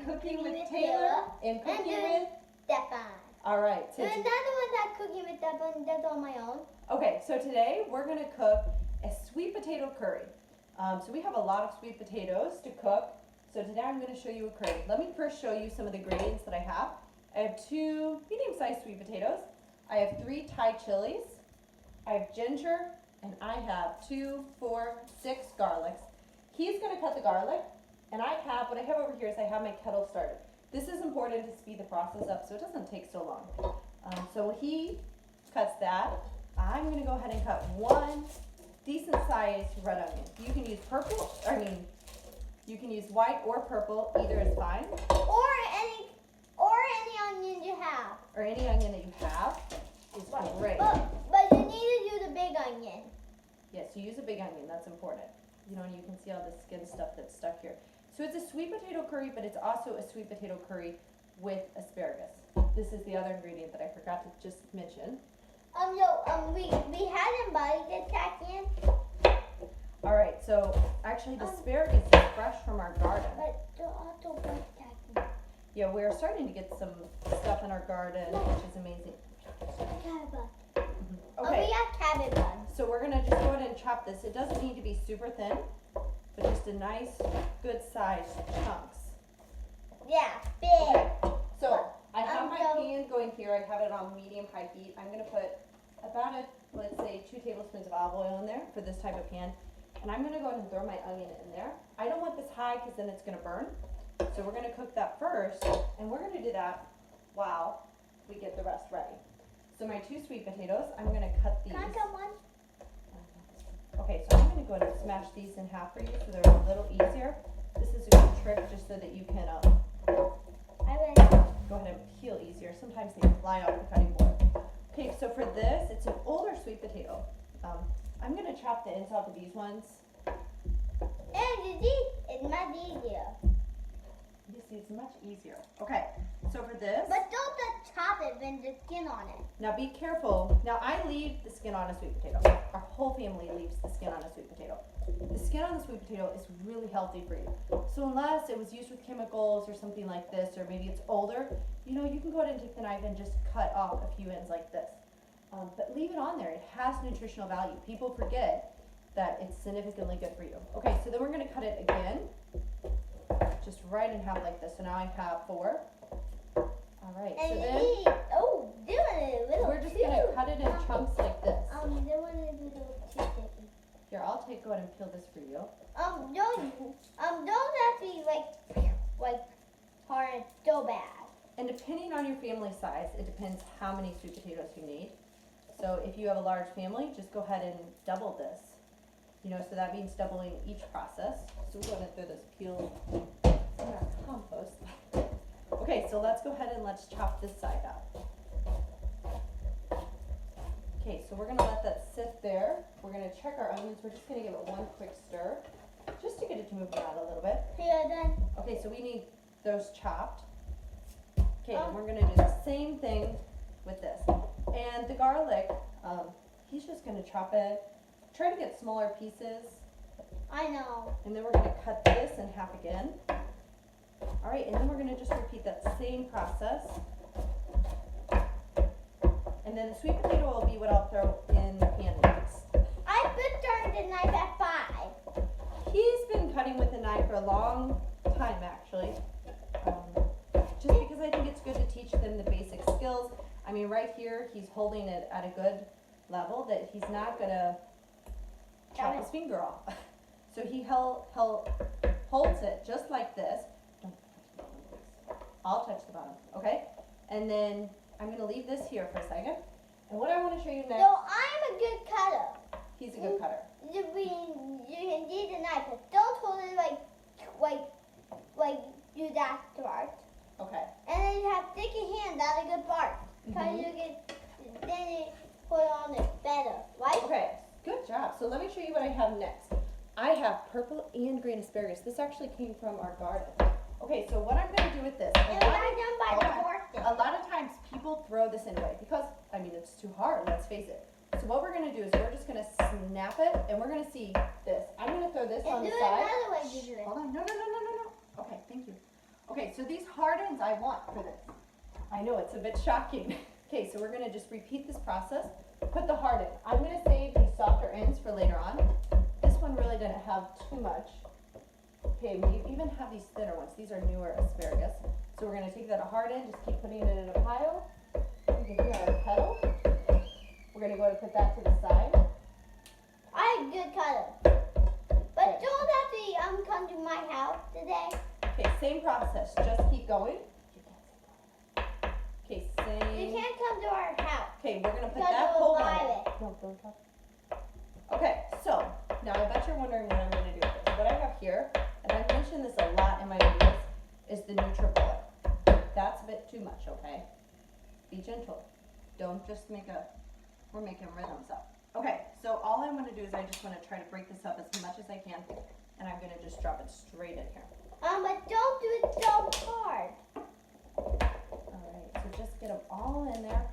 Cooking with Taylor and Cooking with Stefan. All right. And another one that's Cooking with Stefan, that's on my own. Okay, so today we're going to cook a sweet potato curry. So we have a lot of sweet potatoes to cook. So today I'm going to show you a curry. Let me first show you some of the ingredients that I have. I have 2 medium-sized sweet potatoes. I have 3 Thai chilies. I have ginger, and I have 2, 4, 6 garlics. He's going to cut the garlic, and what I have over here is I have my kettle started. This is important to speed the process up so it doesn't take so long. So he cuts that. I'm going to go ahead and cut 1 decent-sized red onion. You can use you can use white or purple, either is fine. Or any onion you have. Or any onion that you have is great. But you need to use a big onion. Yes, you use a big onion, that's important. You know, and you can see all the skin stuff that's stuck here. So it's a sweet potato curry, but it's also a sweet potato curry with asparagus. This is the other ingredient that I forgot to just mention. We hadn't bought it back in. All right, so actually the asparagus is fresh from our garden. But also back Yeah, we're starting to get some stuff in our garden, which is amazing. Okay. We have cabbage buns. So we're gonna just go ahead and chop this. It doesn't need to be super thin, but just a nice, good sized chunks. Yeah, big. Okay. So I have my pan going here. I have it on medium-high heat. I'm gonna put about let's say 2 tablespoons of olive oil in there for this type of pan. And I'm gonna go ahead and throw my onion in there. I don't want this high because then it's gonna burn. So we're gonna cook that first, and we're gonna do that while we get the rest ready. So my 2 sweet potatoes, I'm gonna cut these. Can I cut one? Okay, so I'm gonna go ahead and smash these in half for you so they're a little easier. This is a good trick just so that you can go ahead and peel easier. Sometimes they fly off the cutting board. Okay, so for this, it's an older sweet potato. I'm gonna chop the ends off of these ones. And it's much easier. You see, it's much easier. Okay, so for this. But don't just chop it with the skin on it. Now be careful. Now I leave the skin on a sweet potato. Our whole family leaves the skin on a sweet potato. The skin on the sweet potato is really healthy for you. So unless it was used with chemicals or something like this, or maybe it's older, you know, you can go ahead and take the knife and just cut off a few ends like this. But leave it on there. It has nutritional value. People forget that it's significantly good for you. Okay, so then we're going to cut it again, just right in half like this. So now I have 4. All right, And so then we're just going to cut it in chunks like this. They want to do the too sticky. Here, I'll go ahead and peel this for you. Don't have to be like hard so bad. And depending on your family size, it depends how many sweet potatoes you need. So if you have a large family, just go ahead and double this. You know, so that means doubling each process. So we're going to throw this peel in our compost. Okay, so let's go ahead and let's chop this side up. Okay, so we're going to let that sit there. We're going to check our onions. We're just going to give it one quick stir, just to get it to move around a little bit. Yeah, then. Okay, so we need those chopped. Okay, and we're going to do the same thing with this. And the garlic, he's just going to chop it. Try to get smaller pieces. I know. And then we're going to cut this in half again. All right, and then we're going to just repeat that same process. And then the sweet potato will be what I'll throw in the pan next. I put the knife at 5. He's been cutting with a knife for a long time, actually. Just because I think it's good to teach them the basic skills. I mean, right here, he's holding it at a good level that he's not going to chop his finger off. So he holds it just like this. Don't touch the bottom, please. I'll touch the bottom, okay? And then I'm going to leave this here for a second. And what I want to show you next. So I'm a good cutter. He's a good cutter. You can use a knife, but don't hold it like do that part. Okay. And then you have sticky hands. That's a good part. Because you put on it better, right? Okay, good job. So let me show you what I have next. I have purple and green asparagus. This actually came from our garden. Okay, so what I'm going to do with this. A lot of times people throw this away because, I mean, it's too hard, let's face it. So what we're going to do is we're just going to snap it, and we're going to see this. I'm going to throw this on the side. Another way to do it. Hold on. No. Okay, thank you. Okay, so these hard ends I want for this. I know it's a bit shocking. Okay, so we're gonna just repeat this process. Put the hard end. I'm gonna save these softer ends for later on. This one really didn't have too much. Okay, we even have these thinner ones. These are newer asparagus. So we're gonna take that hard end, just keep putting it in a pile. You can hear our petal. We're gonna go ahead and put that to the side. I have good color. But Okay. don't actually come to my house today. Okay, same process. Just keep going. Okay, You same. can't come to our house. Okay, we're gonna put Because that it will whole buy one. it. No, don't touch. Okay, so now I bet you're wondering what I'm gonna do with this. What I have here, and I've mentioned this a lot in my videos, is the NutriBullet. That's a bit too much, okay? Be gentle. Don't just we're making rhythms up. Okay, so all I wanna do is I just wanna try to break this up as much as I can, and I'm gonna just drop it straight in here. But don't do it so hard. Alright, so just get them all in there.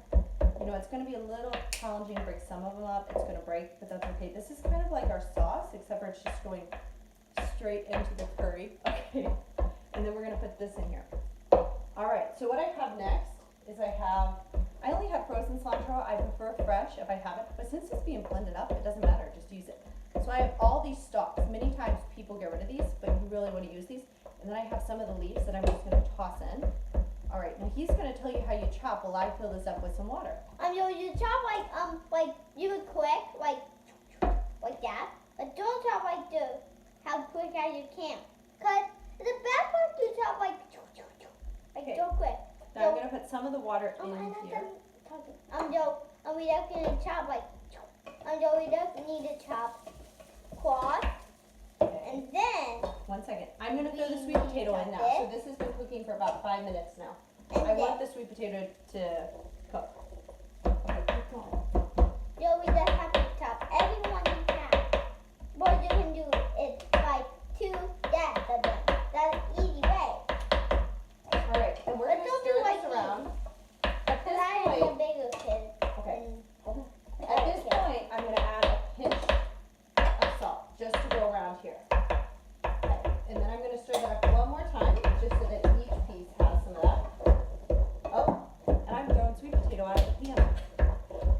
You know, it's gonna be a little challenging to break some of them up. It's gonna break, but that's okay. This is kind of like our sauce, except for it's just going straight into the curry. Okay, and then we're gonna put this in here. Alright, so what I have next is I only have frozen cilantro. I prefer fresh if I have it, but since it's being blended up, it doesn't matter, just use it. So I have all these stalks. Many times people get rid of these, but you really wanna use these. And then I have some of the leaves that I'm just gonna toss in. Alright, now he's gonna tell you how you chop while I fill this up with some water. You chop like you would quick, like that. But don't chop how quick as you can. Cause the best part to chop like Okay. so quick. Now I'm gonna put some of the water I'm in not here. done talking. We just gonna chop we just need to chop quad, Okay. and then One second. I'm gonna throw the sweet potato in now. So this has been cooking for about 5 minutes now. I want the sweet potato to cook. Okay, keep going. we just have to chop everyone in half. What you can do is like two that's easy way. Alright, and we're But gonna don't do stir like this around. At Cause this I am a point, bigger kid. okay. And At this point, I'm gonna add a pinch of salt just to go around here. Okay, and then I'm gonna stir that up one more time, just so that each piece has some of that. Oh, and I'm throwing sweet potato out of the pan.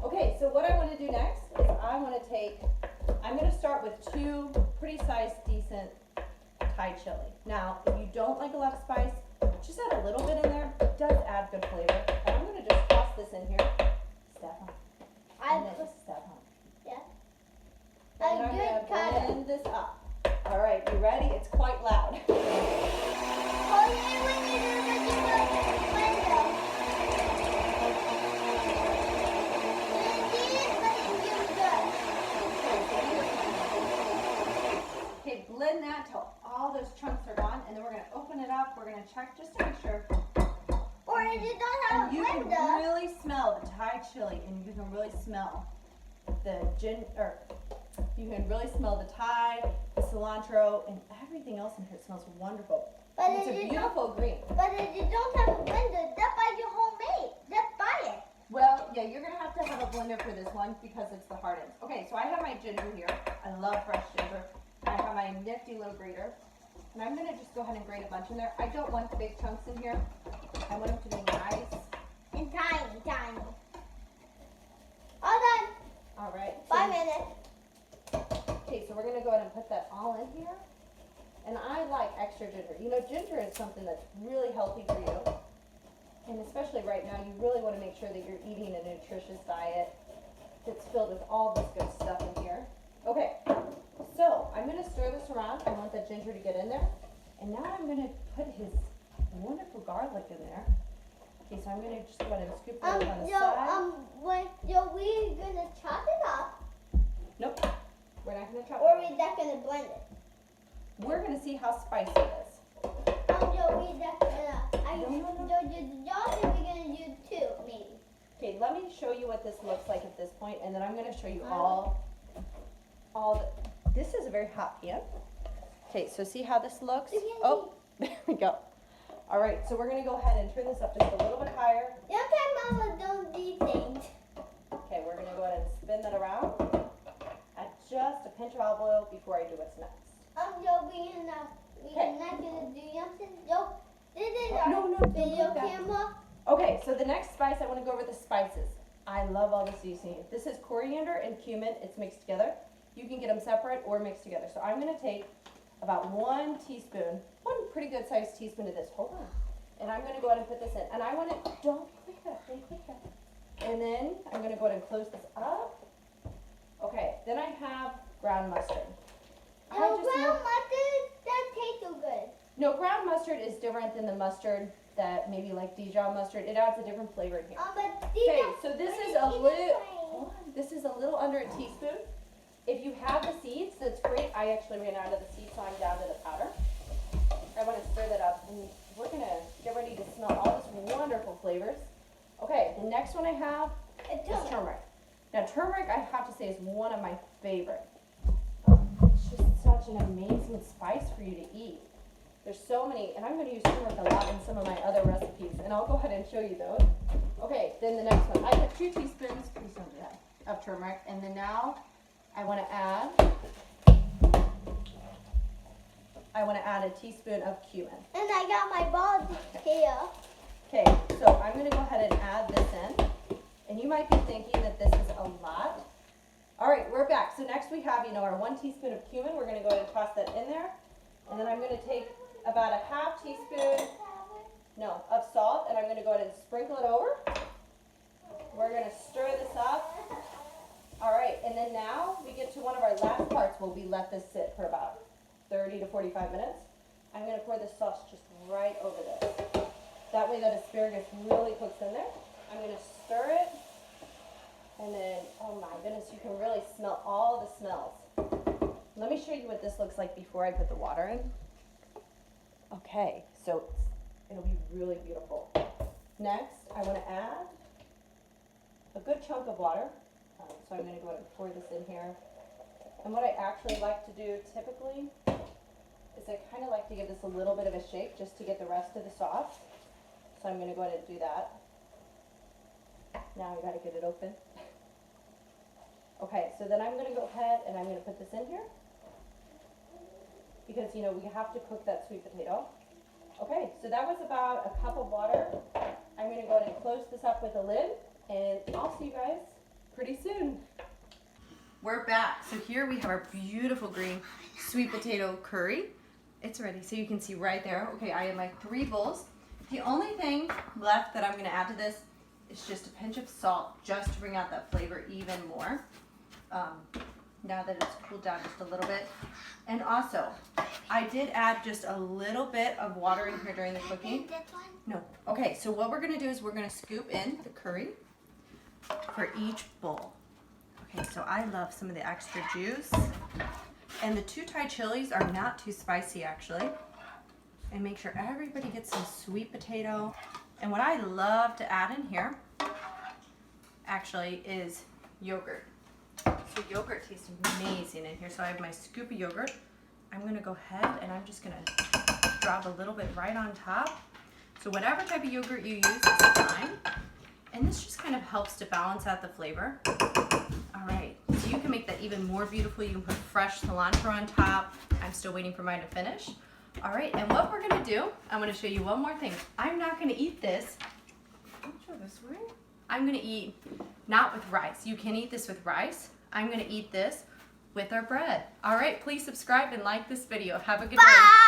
Okay, so what I wanna do next is I'm gonna start with 2 pretty sized, decent Thai chili. Now, if you don't like a lot of spice, just add a little bit in there. It does add good flavor. And I'm gonna just toss this in here. Step on. And then just step on. Yeah. And A I'm good gonna cutter. blend this up. All right, you ready? It's quite loud. Oh yeah, when you do the window. Okay, blend that till all those chunks are gone, and then we're gonna open it up. We're gonna check just to make sure. Or if you don't have And a you can window. really smell the Thai chili, and you can really smell you can really smell the Thai, the cilantro, and everything else in here. It smells wonderful. But And it's if a you beautiful green. But if you don't have a window, just buy your homemade. Just buy it. Well, yeah, you're gonna have to have a blender for this one because it's the hard ends. Okay, so I have my ginger here. I love fresh ginger. I have my nifty little grater. And I'm gonna just go ahead and grate a bunch in there. I don't want the big chunks in here. I want them to be nice. And tiny. All done. All right. 5 minutes. Okay, so we're gonna go ahead and put that all in here. And I like extra ginger. You know, ginger is something that's really healthy for you. And especially right now, you really want to make sure that you're eating a nutritious diet that's filled with all this good stuff in here. Okay, so I'm going to stir this around. I want that ginger to get in there. And now I'm going to put his wonderful garlic in there. Okay, so I'm going to just go ahead and scoop that on the side. We're gonna chop it up, Nope, we're not going to chop or it. we're just gonna blend it. We're going to see how spicy it is. We just gonna. Y'all think we're gonna use 2, maybe. Okay, let me show you what this looks like at this point, and then I'm going to show you all this is a very hot pan. Okay, so see how this looks? Oh, there we go. All right, so we're going to go ahead and turn this up just a little bit higher. Sometimes Mama don't do things. Okay, we're going to go ahead and spin that around. Add just a pinch of olive oil before I do what's next. We're not gonna do something. This is Oh, our no, don't video put that. camera. Okay, so the next spice, I want to go over the spices. I love all the seasoning. This is coriander and cumin. It's mixed together. You can get them separate or mixed together. So I'm going to take about 1 teaspoon, one pretty good sized teaspoon of this. Hold on. And I'm going to go ahead and put this in. And I want to, don't click that, don't click that. And then I'm going to go ahead and close this up. Okay, then I have ground mustard. No, brown mustard doesn't taste so good. No, ground mustard is different than the mustard that maybe like Dijon mustard. It adds a different flavor in here. But Okay, so this is a little, this is a little under a teaspoon. If you have the seeds, that's great. I actually ran out of the seeds, so I'm down to the powder. I want to stir that up, and we're gonna get ready to smell all these wonderful flavors. Okay, the next one I have is turmeric. Now turmeric, I have to say, is one of my favorite. It's just such an amazing spice for you to eat. There's so many, and I'm going to use turmeric a lot in some of my other recipes, and I'll go ahead and show you those. Okay, then the next one. I have 2 teaspoons, please don't do that, of turmeric, and then now I want to add a teaspoon of cumin. And I got my balls here. Okay, so I'm going to go ahead and add this in, and you might be thinking that this is a lot. All right, we're back. So next we have, our 1 teaspoon of cumin. We're going to go ahead and toss that in there, and then I'm going to take about a half teaspoon, of salt, and I'm going to go ahead and sprinkle it over. We're going to stir this up. All right, and then now we get to one of our last parts where we let this sit for about 30 to 45 minutes. I'm going to pour the sauce just right over this. That way that asparagus really cooks in there. I'm going to stir it, and then, oh my goodness, you can really smell all the smells. Let me show you what this looks like before I put the water in. Okay, so it'll be really beautiful. Next, I want to add a good chunk of water. So I'm going to go ahead and pour this in here. And what I actually like to do typically is I kind of like to give this a little bit of a shake just to get the rest of the sauce. So I'm going to go ahead and do that. Now I got to get it open. Okay, so then I'm going to go ahead and I'm going to put this in here. Because, we have to cook that sweet potato. Okay, so that was about a cup of water. I'm going to go ahead and close this up with a lid, and I'll see you guys pretty soon. We're back. So here we have our beautiful green sweet potato curry. It's ready, so you can see right there. Okay, I have my 3 bowls. The only thing left that I'm going to add to this is just a pinch of salt, just to bring out that flavor even more. Now that it's cooled down just a little bit. And also, I did add just a little bit of water in here during the cooking. No. Okay, so what we're going to do is we're going to scoop in the curry for each bowl. Okay, so I love some of the extra juice. And the 2 Thai chilies are not too spicy, actually. And make sure everybody gets some sweet potato. And what I love to add in here, actually, is yogurt. So yogurt tastes amazing in here. So I have my scoop of yogurt. I'm going to go ahead and I'm just going to drop a little bit right on top. So whatever type of yogurt you use is fine. And this just kind of helps to balance out the flavor. All right, so you can make that even more beautiful. You can put fresh cilantro on top. I'm still waiting for mine to finish. All right, and what we're going to do, I'm going to show you one more thing. I'm not going to eat this. I'll show this way. I'm going to eat not with rice. You can eat this with rice. I'm going to eat this with our bread. All right, please subscribe and like this video. Have a good day.